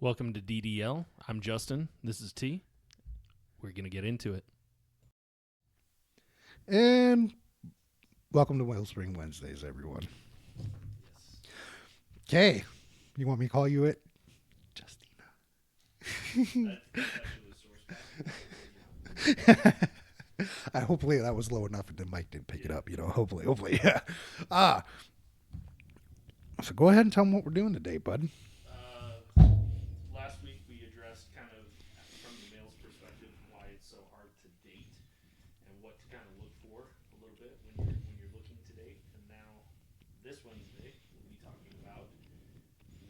Welcome to DDL. I'm Justin. This is T. We're going to get into it. And welcome to Wellspring Wednesdays, everyone. Okay. You want me to call you it? Justina. Hopefully that was low enough and the mic didn't pick it up, hopefully, yeah. So go ahead and tell them what we're doing today, bud. Last week we addressed kind of from the male's perspective why it's so hard to date and what to kind of look for a little bit when you're looking to date. And now this Wednesday we'll be talking about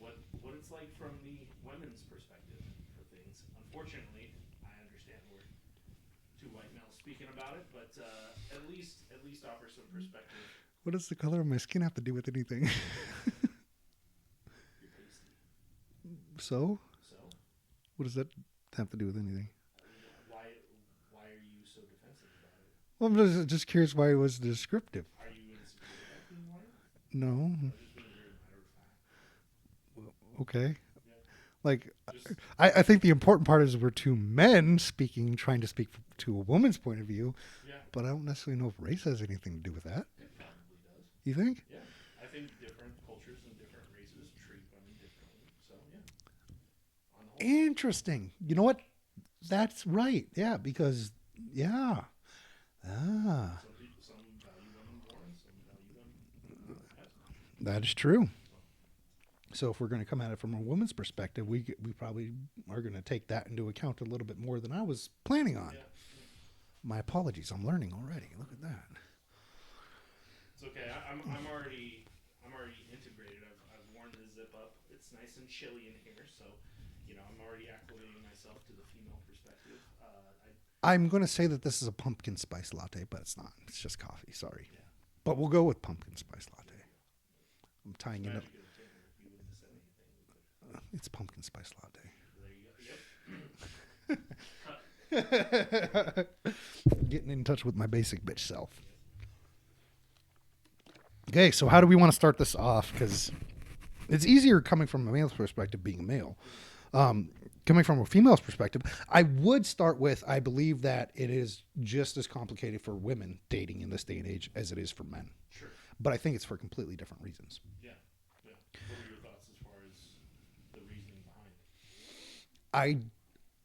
what it's like from the women's perspective for things. Unfortunately, I understand we're two white males speaking about it, but at least offer some perspective. What does the color of my skin have to do with anything? You're pasty. So? So? What does that have to do with anything? Why are you so defensive about it? Well, I'm just curious why it was descriptive. Are you insecure about being white? No. Or just being very matter of fact? Okay. Yeah. Like, I think the important part is we're two men trying to speak to a woman's point of view. Yeah. But I don't necessarily know if race has anything to do with that. It probably does. You think? Yeah. I think different cultures and different races treat women differently. So, yeah. On the whole. Interesting. You know what? That's right. Yeah, because, yeah. Ah. Some value women more and some value them less. That is true. So if we're going to come at it from a woman's perspective, we probably are going to take that into account a little bit more than I was planning on. Yeah. My apologies. I'm learning already. Look at that. It's okay. I'm already integrated. I've worn the zip up. It's nice and chilly in here, so I'm already acclimating myself to the female perspective. I'm going to say that this is a pumpkin spice latte, but it's not. It's just coffee. Sorry. Yeah. But we'll go with pumpkin spice latte. I'm tying it up. You wouldn't have said anything. It's pumpkin spice latte. There you go. Yep. Getting in touch with my basic bitch self. Okay, so how do we want to start this off? Because it's easier coming from a male's perspective, being a male. Coming from a female's perspective, I would start with, I believe that it is just as complicated for women dating in this day and age as it is for men. Sure. But I think it's for completely different reasons. Yeah. Yeah. What are your thoughts as far as the reasoning behind?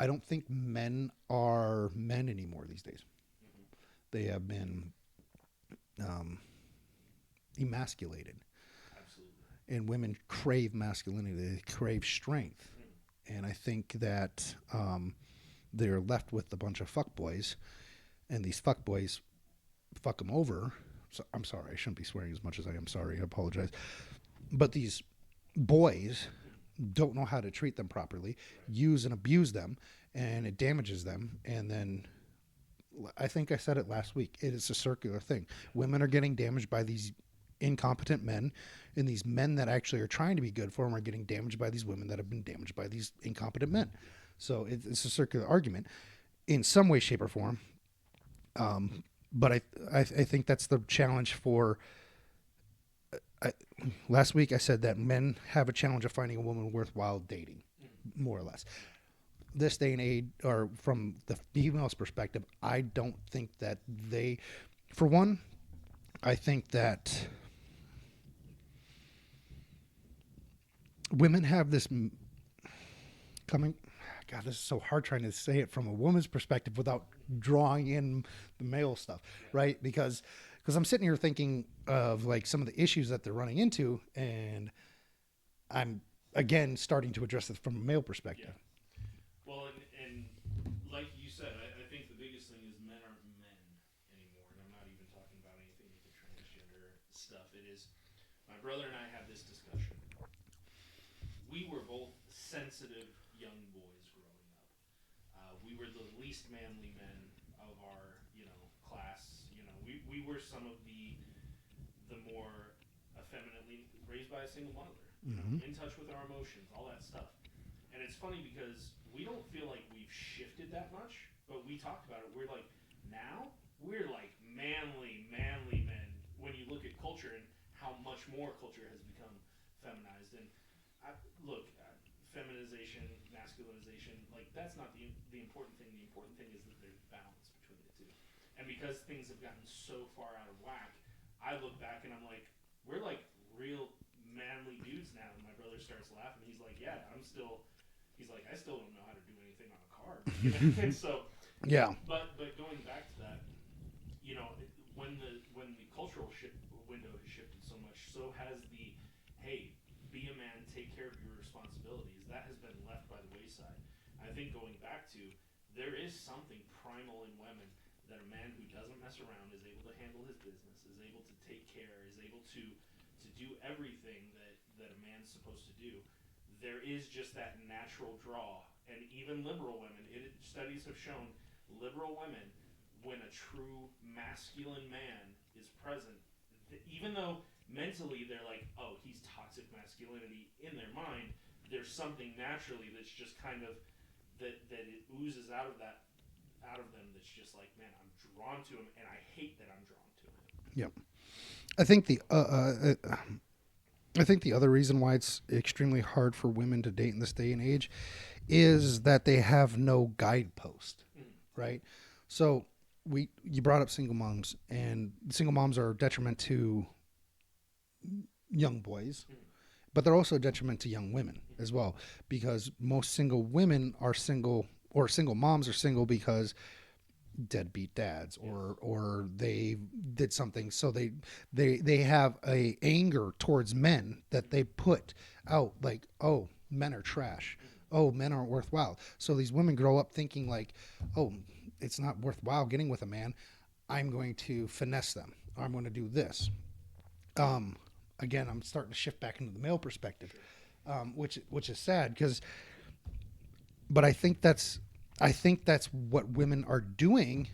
I don't think men are men anymore these days. Mm-hmm. They have been emasculated. Absolutely. And women crave masculinity. They crave strength. Mm-hmm. And I think that they're left with a bunch of fuckboys. And these fuckboys fuck them over. So, I'm sorry. I shouldn't be swearing as much as I am sorry. I apologize. But these boys don't know how to treat them properly, use and abuse them, and it damages them. And then I think I said it last week. It is a circular thing. Women are getting damaged by these incompetent men, and these men that actually are trying to be good for them are getting damaged by these women that have been damaged by these incompetent men. So it's a circular argument in some way, shape, or form. But I think that's the challenge for... last week I said that men have a challenge of finding a woman worthwhile dating, more or less. This day and age, or from the female's perspective, I don't think that they... For one, I think that women have this coming... God, this is so hard trying to say it from a woman's perspective without drawing in the male stuff, right? Because I'm sitting here thinking of like some of the issues that they're running into, and I'm again starting to address it from a male perspective. Yeah. Well, and like you said, I think the biggest thing is men aren't men anymore, and I'm not even talking about anything with the transgender stuff. It is, my brother and I had this discussion. We were both sensitive young boys growing up. We were the least manly men of our, class. We were some of the more effeminately raised by a single mother, in touch with our emotions, all that stuff. And it's funny because we don't feel like we've shifted that much, but we talked about it. We're like, now we're like manly men when you look at culture and how much more culture has become feminized. And look, feminization masculinization, like that's not the important thing. The important thing is that there's balance between the two. And because things have gotten so far out of whack, I look back and I'm like, we're like real manly dudes now. And my brother starts laughing. He's like, yeah, I'm still. He's like, I still don't know how to do anything on a card. And so, Yeah. but going back to that, when the cultural window has shifted so much, so has the hey, be a man, take care of your responsibilities. That has been left by the wayside. I think going back to there is something primal in women that a man who doesn't mess around is able to handle his business, is able to take care, is able to do everything that a man's supposed to do. There is just that natural draw, and even liberal women. Studies have shown liberal women, when a true masculine man is present, even though mentally they're like, oh, he's toxic masculinity in their mind, there's something naturally that's just kind of that it oozes out of them that's just like, man, I'm drawn to him, and I hate that I'm drawn to him. Yep. I think the other reason why it's extremely hard for women to date in this day and age is that they have no guidepost, right? So you brought up single moms, and single moms are a detriment to young boys, but they're also a detriment to young women as well, because most single women are single, or single moms are single because deadbeat dads, or they did something, so they have a anger towards men that they put out, like, oh, men are trash, oh, men aren't worthwhile. So these women grow up thinking like, oh, it's not worthwhile getting with a man, I'm going to finesse them, or I'm going to do this. Again, I'm starting to shift back into the male perspective, which is sad, because but I think that's what women are doing,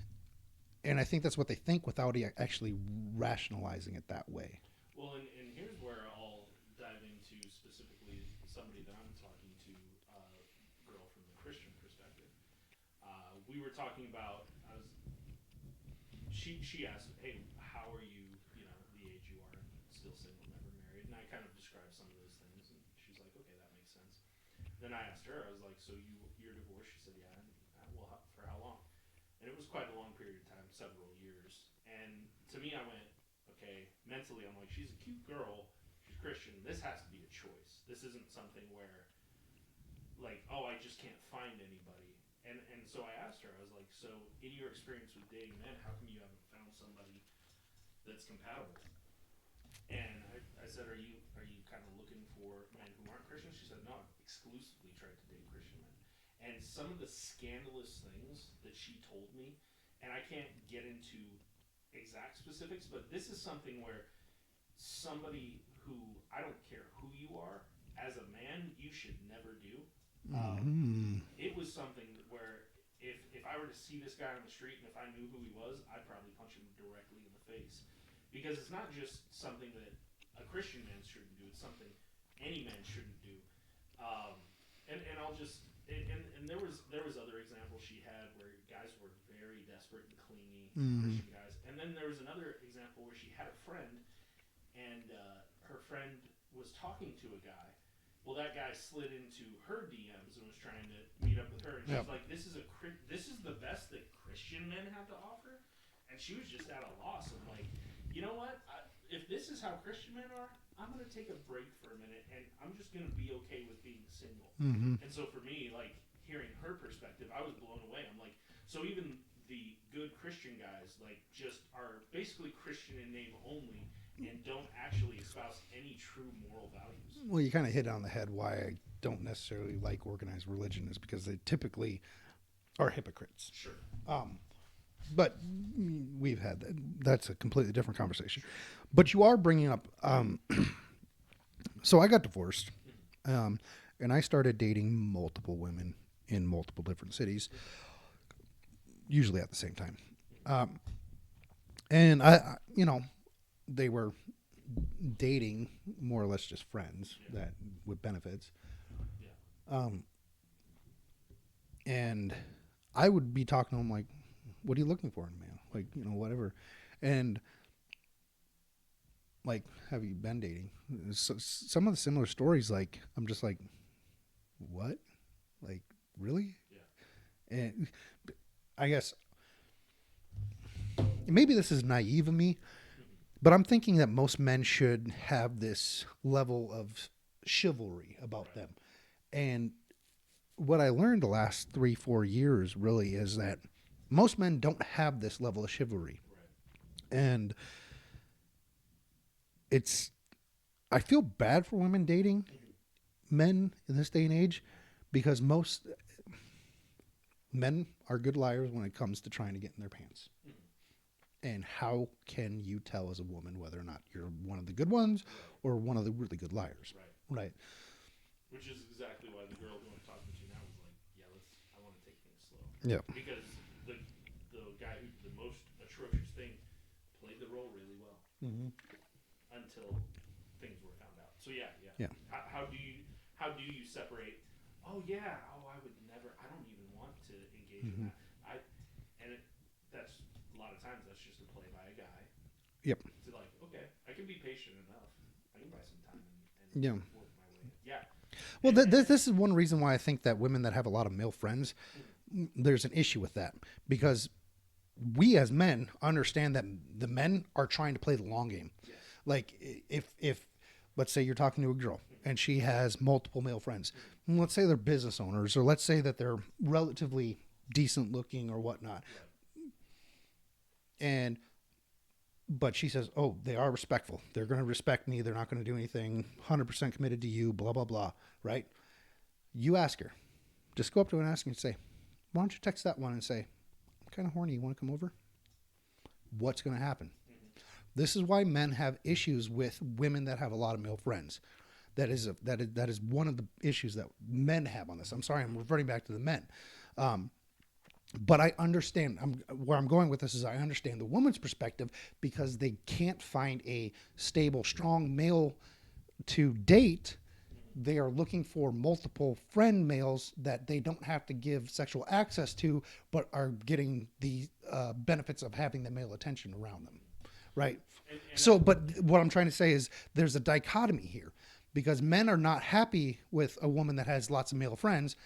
and I think that's what they think without actually rationalizing it that way. Well, and here's where I'll dive into specifically somebody that I'm talking to, girl from the Christian perspective. We were talking about. She asked, hey, how are you? The age you are, and still single, never married, and I kind of described some of those things, and she's like, okay, that makes sense. Then I asked her, I was like, so you're divorced? She said, yeah. And well, for how long? And it was quite a long period of time, several years. And to me, I went, okay, mentally, I'm like, she's a cute girl, she's Christian. This has to be a choice. This isn't something where, like, oh, I just can't find anybody. And so I asked her, I was like, so in your experience with dating men, how come you haven't found somebody that's compatible? And I said, are you kind of looking for men who aren't Christian? She said, no, I've exclusively tried to date Christian men. And some of the scandalous things that she told me, and I can't get into exact specifics, but this is something where somebody who, I don't care who you are, as a man, you should never do. It was something where if I were to see this guy on the street, and if I knew who he was, I'd probably punch him directly in the face. Because it's not just something that a Christian man shouldn't do, it's something any man shouldn't do. And I'll just and there was other examples she had where guys were very desperate and clingy, Christian guys. And then there was another example where she had a friend, and her friend was talking to a guy. Well, that guy slid into her DMs and was trying to meet up with her, and she's like, this is the best that Christian men have to offer." And she was just at a loss of like, you know what? If this is how Christian men are, I'm going to take a break for a minute, and I'm just going to be okay with being single. And so for me, like, hearing her perspective, I was blown away. I'm like, so even the good Christian guys, like, just are basically Christian in name only, and don't actually espouse any true moral values. Well, you kind of hit on the head why I don't necessarily like organized religion, is because they typically are hypocrites. Sure. But we've had that. That's a completely different conversation. But you are bringing up. So I got divorced, and I started dating multiple women in multiple different cities, usually at the same time. And they were dating more or less just friends that with benefits. And I would be talking to them like, what are you looking for in a man? Like, whatever. And like, have you been dating? So, some of the similar stories, like, I'm just like, what? Like, really? Yeah. And I guess maybe this is naive of me, but I'm thinking that most men should have this level of chivalry about them. And what I learned the last 3-4 years really is that most men don't have this level of chivalry. Right. And I feel bad for women dating men in this day and age because most men are good liars when it comes to trying to get in their pants. And how can you tell as a woman whether or not you're one of the good ones or one of the really good liars? Right. Which is exactly why the girl who I'm talking to now was like, yeah, I want to take things slow. Yeah. Because the guy who did the most atrocious thing played the role really well until things were found out. So yeah. How do you separate? Oh yeah. Oh, I would never. I don't even want to engage in that. That's a lot of times that's just a play by a guy. Yep. To like, okay, I can be patient enough. I can buy some time and Yeah. work my way. Yeah. Well, this is one reason why I think that women that have a lot of male friends, there's an issue with that because we as men understand that the men are trying to play the long game. Yes. Like if let's say you're talking to a girl and she has multiple male friends, and let's say they're business owners or let's say that they're relatively decent looking or whatnot. But she says, oh, they are respectful. They're going to respect me. They're not going to do anything. 100% committed to you, blah, blah, blah. Right? You ask her. Just go up to her and ask her and say, why don't you text that one and say, I'm kind of horny. You want to come over? What's going to happen? This is why men have issues with women that have a lot of male friends. That is one of the issues that men have on this. I'm sorry, I'm reverting back to the men. But I understand where I'm going with this is I understand the woman's perspective because they can't find a stable, strong male to date. They are looking for multiple friend males that they don't have to give sexual access to, but are getting the benefits of having the male attention around them. Right. But what I'm trying to say is there's a dichotomy here because men are not happy with a woman that has lots of male friends,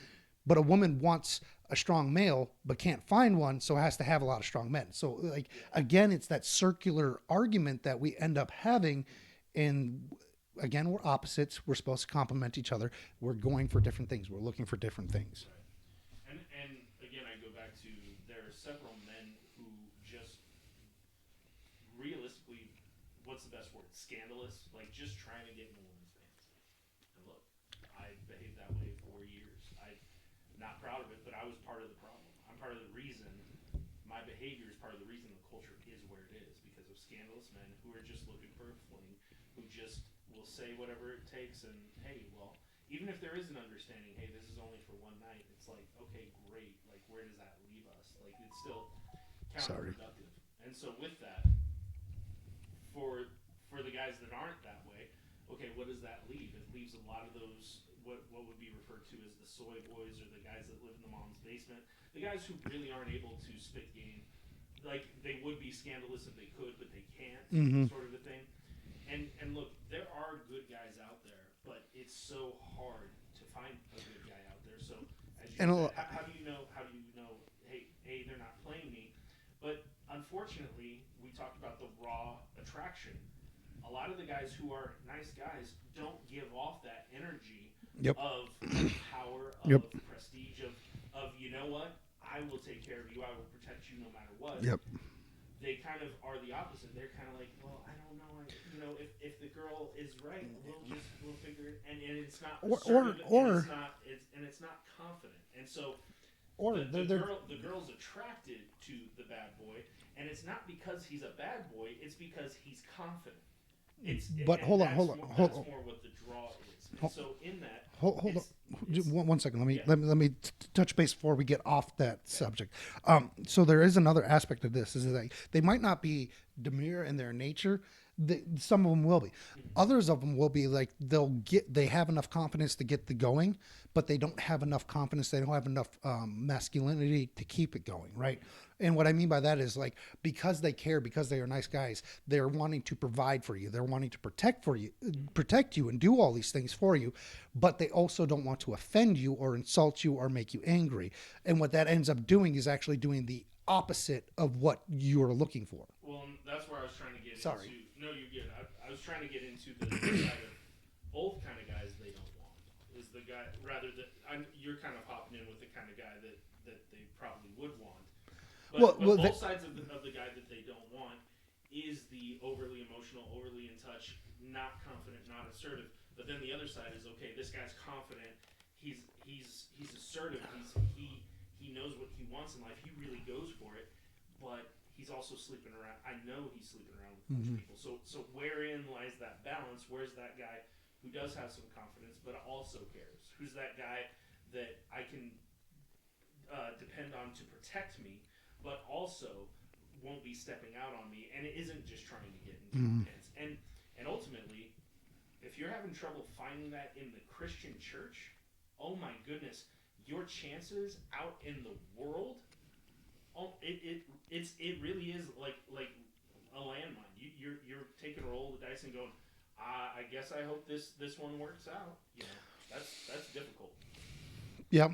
but a woman wants a strong male but can't find one, so has to have a lot of strong men. So like again, it's that circular argument that we end up having, and again, we're opposites. We're supposed to complement each other. We're going for different things. We're looking for different things. Right. And again, I go back to there are several men who just realistically, what's the best word? Scandalous, like just trying to get in a woman's pants. And look, I behaved that way for years. I'm not proud of it, but I was part of the problem. I'm part of the reason. My behavior is part of the reason the culture is where it is because of scandalous men who are just looking for a fling, who just will say whatever it takes. And hey, well, even if there is an understanding, hey, this is only for one night. It's like, okay, great. Like, where does that leave us? Like, it's still counterproductive. And so with that, for the guys that aren't that way, okay, what does that leave? It leaves a lot of those what would be referred to as the soy boys or the guys that live in the mom's basement, the guys who really aren't able to spit game. Like they would be scandalous if they could, but they can't, sort of a thing. And look, there are good guys out there, but it's so hard to find a good guy out there. So as you said, how do you know? Hey, they're not playing me. But unfortunately, we talked about the raw attraction. A lot of the guys who are nice guys don't give off that energy of power, of prestige, of you know what? I will take care of you. I will protect you no matter what. Yep. They kind of are the opposite. They're kind of like, well, I don't know. If the girl is right, we'll figure it. And it's not assertive, and it's not confident. And so the girl's attracted to the bad boy, and it's not because he's a bad boy. It's because he's confident. Hold on. That's more what the draw is. And so in that, hold on. One second. Let me touch base before we get off that subject. So there is another aspect of this: is that they might not be demure in their nature. Some of them will be. Others of them will be like they have enough confidence to get the going, but they don't have enough confidence. They don't have enough masculinity to keep it going, right? And what I mean by that is like because they care, because they are nice guys, they're wanting to provide for you. They're wanting to protect you, and do all these things for you. But they also don't want to offend you or insult you or make you angry. And what that ends up doing is actually doing the opposite of what you're looking for. Well, that's where I was trying to get Sorry. into. No, you're good. I was trying to get into the side of both kind of guys they don't want. Is the guy rather that you're kind of hopping in with the kind of guy that they probably would want. But both sides of the guy that they don't want is the overly emotional, overly in touch, not confident, not assertive. But then the other side is okay. This guy's confident. He's assertive. He knows what he wants in life. He really goes for it. But he's also sleeping around. I know he's sleeping around with a bunch of people. So wherein lies that balance? Where's that guy who does have some confidence but also cares? Who's that guy that I can depend on to protect me, but also won't be stepping out on me, and it isn't just trying to get into my pants. And ultimately, if you're having trouble finding that in the Christian church, oh my goodness, your chances out in the world, it really is like a landmine. You're taking a roll of the dice and going, I guess I hope this one works out. You know, that's difficult. Yeah.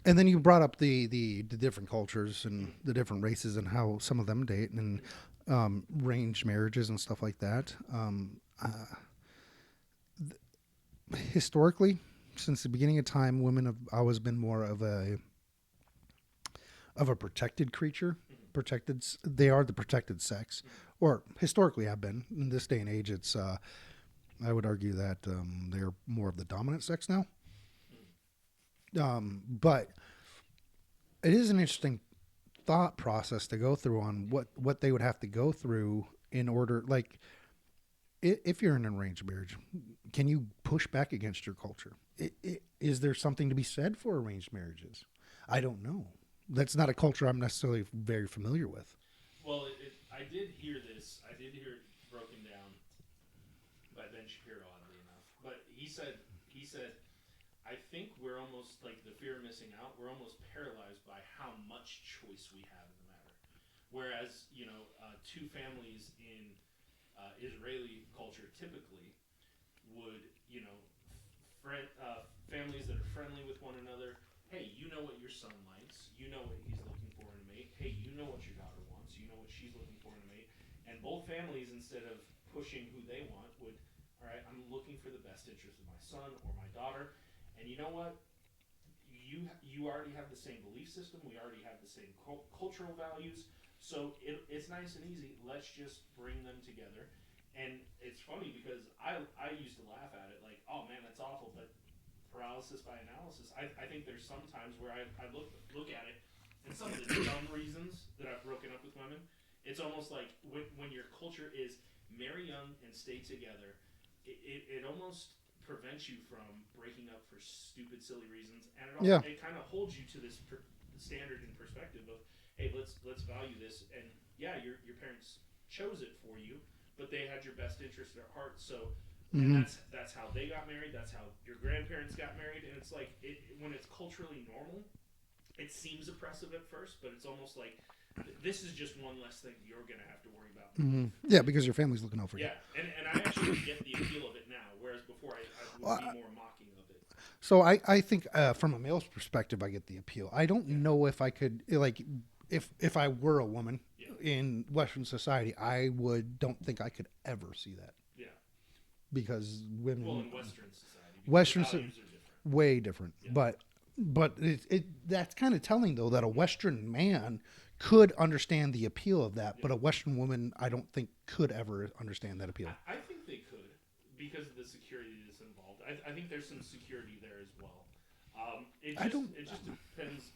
And then you brought up the different cultures and the different races and how some of them date and arranged marriages and stuff like that. Historically, since the beginning of time, women have always been more of a protected creature. They are the protected sex, or historically have been. In this day and age, it's I would argue that they're more of the dominant sex now. But it is an interesting thought process to go through on what they would have to go through in order, like, if you're in an arranged marriage, can you push back against your culture? Is there something to be said for arranged marriages? I don't know. That's not a culture I'm necessarily very familiar with. Well, I did hear this. I did hear it broken down by Ben Shapiro, oddly enough. But he said, I think we're almost like the fear of missing out. We're almost paralyzed by how much choice we have in the matter. Whereas, two families in Israeli culture typically would, families that are friendly with one another. Hey, you know what your son likes. You know what he's looking for in a mate. Hey, you know what your daughter wants. You know what she's looking for in a mate. And both families, instead of pushing who they want, would, all right, I'm looking for the best interest of my son or my daughter. And you know what? You already have the same belief system. We already have the same cultural values. So it's nice and easy. Let's just bring them together. And it's funny because I used to laugh at it like, oh man, that's awful. But paralysis by analysis, I think there's some times where I look at it, and some of the dumb reasons that I've broken up with women, it's almost like when your culture is marry young and stay together, it almost prevents you from breaking up for stupid, silly reasons, and it kind of holds you to this standard and perspective of, hey, let's value this, and yeah, your parents chose it for you, but they had your best interest at heart, so. And that's how they got married. That's how your grandparents got married. And it's like when it's culturally normal, it seems oppressive at first, but it's almost like this is just one less thing you're going to have to worry about. Yeah, because your family's looking out for you. Yeah, and I actually get the appeal of it now, whereas before I would be more mocking of it. So I think from a male's perspective, I get the appeal. I don't know if I could, like, if I were a woman in Western society, don't think I could ever see that. Because women, well, in Western society, way different. Yeah. But that's kind of telling though that a Western man could understand the appeal of that, but a Western woman, I don't think could ever understand that appeal. I think they could because of the security that's involved. I think there's some security there as well. It just depends.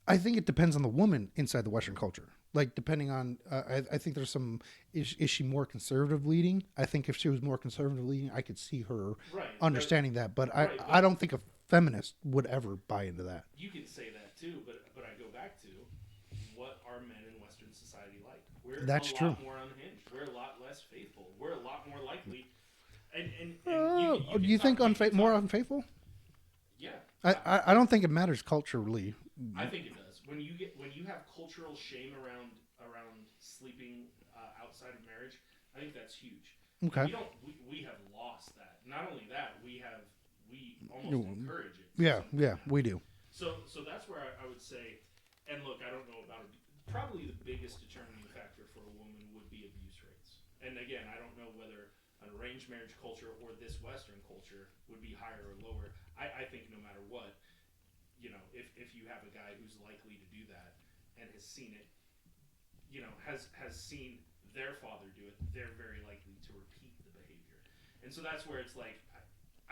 I think it depends on the woman inside the Western culture. Like, depending on, I think there's some, is she more conservative leading? I think if she was more conservative leading, I could see her understanding that. But I don't think a feminist would ever buy into that. You can say that too, but I go back to, what are men in Western society like? We're a lot more unhinged. We're a lot less faithful. We're a lot more likely. And you think more unfaithful? Yeah. I don't think it matters culturally. I think it does. when you have cultural shame around sleeping outside of marriage, I think that's huge. Okay. We have lost that. Not only that, we almost encourage it. Yeah, we do. So that's where I would say, and look, I don't know about it. Probably the biggest determining factor for a woman would be abuse rates. And again, I don't know whether an arranged marriage culture or this Western culture would be higher or lower. I think no matter what, if you have a guy who's likely to do that and has seen it, has seen their father do it, they're very likely to repeat the behavior. And so that's where it's like,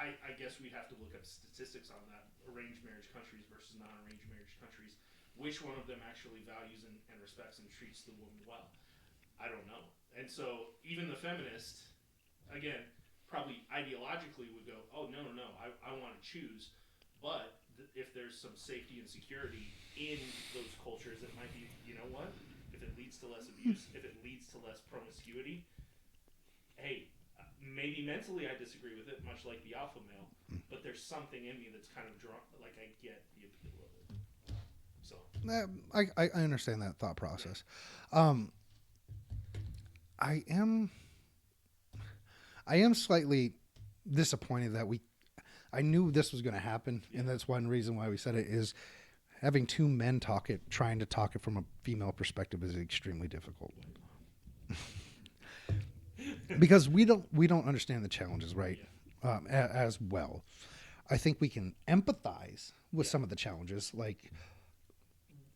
I guess we'd have to look up statistics on that, arranged marriage countries versus non-arranged marriage countries. Which one of them actually values and respects and treats the woman well? I don't know. And so even the feminist, again, probably ideologically would go, oh, no, I want to choose. But if there's some safety and security in those cultures, it might be, you know what? If it leads to less abuse, if it leads to less promiscuity, hey, maybe mentally I disagree with it, much like the alpha male, but there's something in me that's kind of drawn, like I get the appeal of it. So I understand that thought process. I am slightly disappointed that I knew this was going to happen, and that's one reason why we said it is having two men trying to talk it from a female perspective is extremely difficult. Because we don't understand the challenges, right? As well. I think we can empathize with some of the challenges, like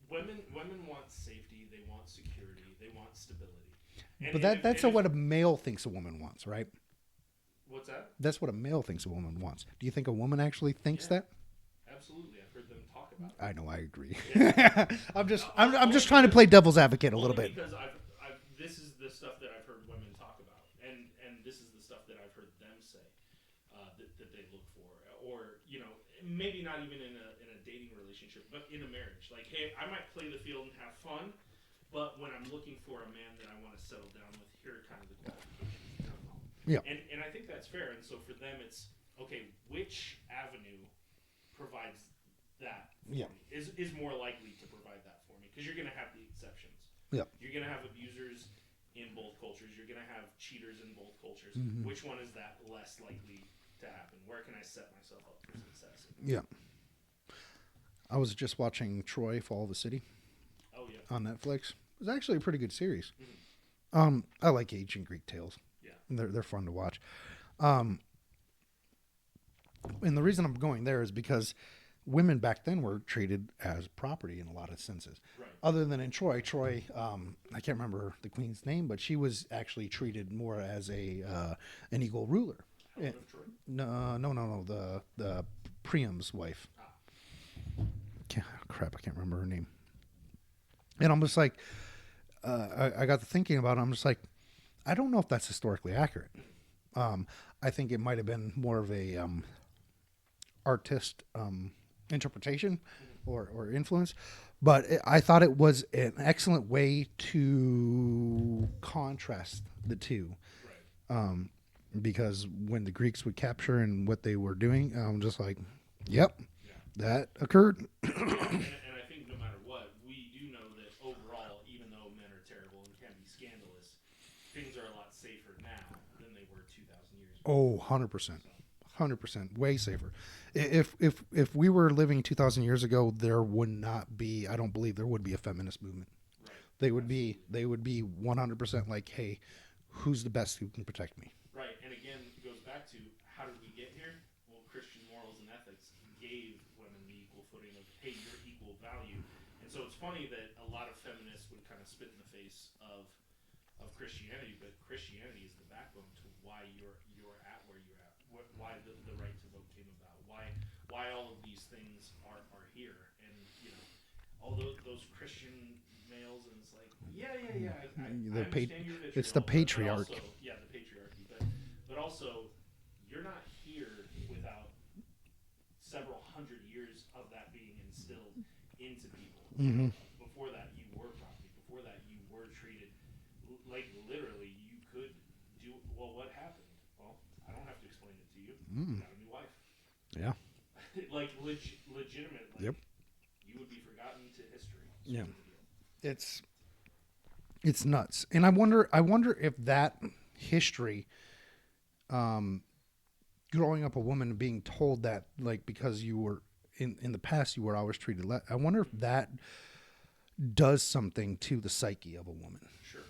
women want safety, they want security, they want stability. But that's what a male thinks a woman wants, right? What's that? That's what a male thinks a woman wants. Do you think a woman actually thinks that? Absolutely. I've heard them talk about it. I know, I agree. Yeah. I'm just trying to play devil's advocate a little bit. Because this is the stuff that I've heard women talk about, and this is the stuff that I've heard them say that they look for, or maybe not even in a dating relationship, but in a marriage. Like, hey, I might play the field and have fun, but when I'm looking for a man that I want to settle down with, here are kind of the qualifications. Yeah. And I think that's fair. And so for them, it's okay. Which avenue provides that? Yeah. Is more likely to provide that for me, because you're going to have the exceptions. Yeah. You're going to have abusers in both cultures. You're going to have cheaters in both cultures. Mm-hmm. Which one is that less likely to happen? Where can I set myself up for success? Yeah. I was just watching Troy Fall of the City. Oh yeah. On Netflix. It was actually a pretty good series. Mm-hmm. I like ancient Greek tales. Yeah. They're fun to watch. And the reason I'm going there is because women back then were treated as property in a lot of senses. Right. Other than in Troy, I can't remember the queen's name, but she was actually treated more as an equal ruler. Helen of Troy? No. The Priam's wife. Crap, I can't remember her name. And I'm just like, I got to thinking about it. I'm just like, I don't know if that's historically accurate. I think it might have been more of a artist interpretation or influence, but I thought it was an excellent way to contrast the two. Right. Because when the Greeks would capture and what they were doing, I'm just like, yep, that occurred. And I think no matter what, we do know that overall, even though men are terrible and can be scandalous, things are a lot safer now than they were 2,000 years ago. Oh, 100%. 100%. Way safer. If we were living 2,000 years ago, there would not be, I don't believe there would be a feminist movement. Right. They would be 100% like, hey, who's the best who can protect me? Right. And again, it goes back to, how did we get here? Well, Christian morals and ethics gave women the equal footing of, hey, you're equal value. And so it's funny that a lot of feminists would kind of spit in the face of Christianity, but Christianity is the backbone to why you're at where you're at, why the right to vote came about, why all of these things are here. And all those Christian males, and it's like, I understand your vitriol, it's the patriarch. But also, the patriarchy, but also you're not here without several hundred years of that being instilled into people. Mm-hmm. Before that, you were property. Before that, you were treated like literally. You could do well. What happened? Well, I don't have to explain it to you. You got a new wife. Yeah. Like legitimate. Like, yep. You would be forgotten to history. Yeah. It's nuts. And I wonder if that history, growing up a woman being told that, like, because you were in the past you were always treated I wonder if that does something to the psyche of a woman. Sure.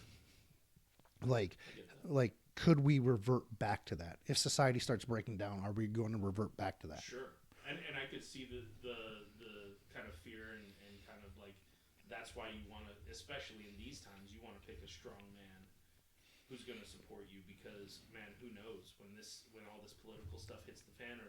Like could we revert back to that? If society starts breaking down, are we going to revert back to that? Sure. And I could see the kind of fear and kind of like, that's why you want to, especially in these times, you want to pick a strong man who's going to support you, because, man, who knows when all this political stuff hits the fan, or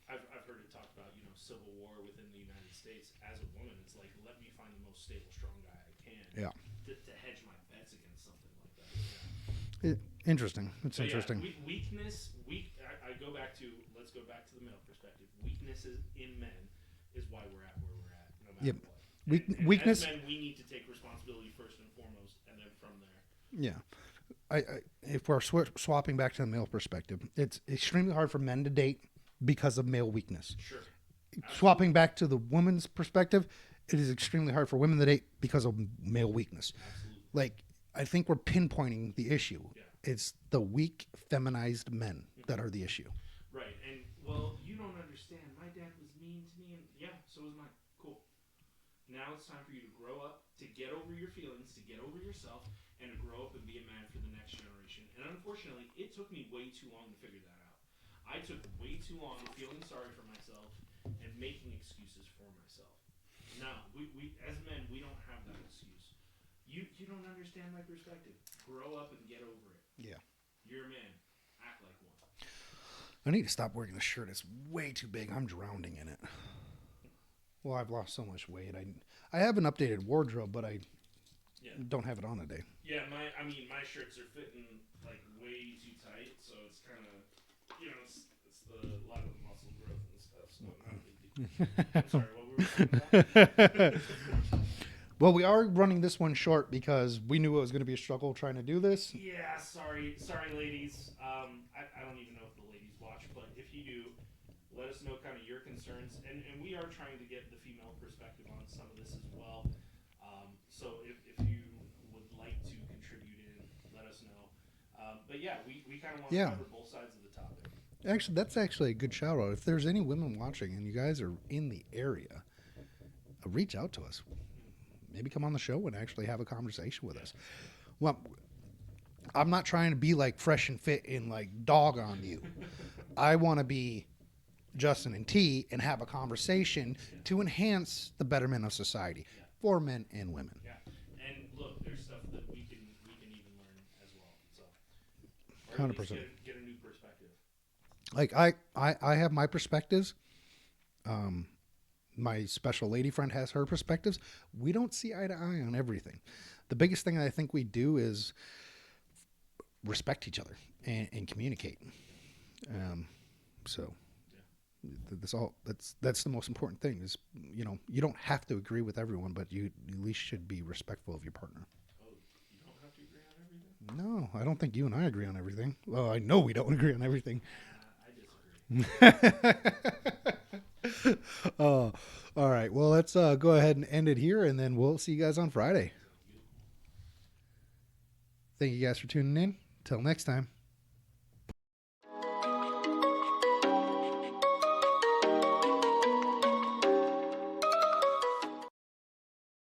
I've heard it talked about, civil war within the United States. As a woman, it's like, let me find the most stable, strong guy I can. Yeah. To hedge my bets against something like that. Interesting. It's But interesting. Yeah, weakness. I go back to. Let's go back to the male perspective. Weaknesses in men is why we're at where we're at, no matter what. And Weakness. as men, we need to take responsibility first and foremost, and then from there. Yeah. If we're swapping back to the male perspective, it's extremely hard for men to date because of male weakness. Sure. Swapping back to the woman's perspective, it is extremely hard for women to date because of male weakness. Absolutely. Like, I think we're pinpointing the issue. Yeah. It's the weak, feminized men that are the issue. Right. And, well, you don't understand. My dad was mean to me, and yeah, so was mine. Cool. Now it's time for you to grow up, to get over your feelings, to get over yourself, and to grow up and be a man for the next generation. And unfortunately, it took me way too long to figure that out. I took way too long feeling sorry for myself and making excuses for myself. No, we as men, we don't have that excuse. You don't understand my perspective. Grow up and get over it. Yeah. You're a man. Act like one. I need to stop wearing this shirt. It's way too big. I'm drowning in it. Well, I've lost so much weight. I have an updated wardrobe, but I don't have it on today. Yeah, my shirts are fitting like way too tight, so it's kind of, it's a lot of the muscle growth and stuff. So not a big deal. I'm sorry, what were we talking about? Well, we are running this one short because we knew it was going to be a struggle trying to do this. Yeah, sorry, ladies. I don't even know if the ladies watch, but if you do, let us know kind of your concerns, and we are trying to get the female perspective on some of this as well. So if you would like to contribute in, let us know. But yeah, we kind of want to cover both sides of the topic. Actually, that's actually a good shout out. If there's any women watching and you guys are in the area, reach out to us. Maybe come on the show and actually have a conversation with us. Well, I'm not trying to be like fresh and fit and like dog on you. I want to be Justin and T and have a conversation to enhance the betterment of society for men and women. Yeah, and look, there's stuff that we can even learn as well. So, or 100%. Get a new perspective. Like I have my perspectives. My special lady friend has her perspectives. We don't see eye to eye on everything. The biggest thing I think we do is respect each other and communicate. That's the most important thing is, you don't have to agree with everyone, but you at least should be respectful of your partner. Oh, you don't have to agree on everything? No, I don't think you and I agree on everything. Well, I know we don't agree on everything. I disagree. All right. Well, let's go ahead and end it here, and then we'll see you guys on Friday. Thank you guys for tuning in. Till next time.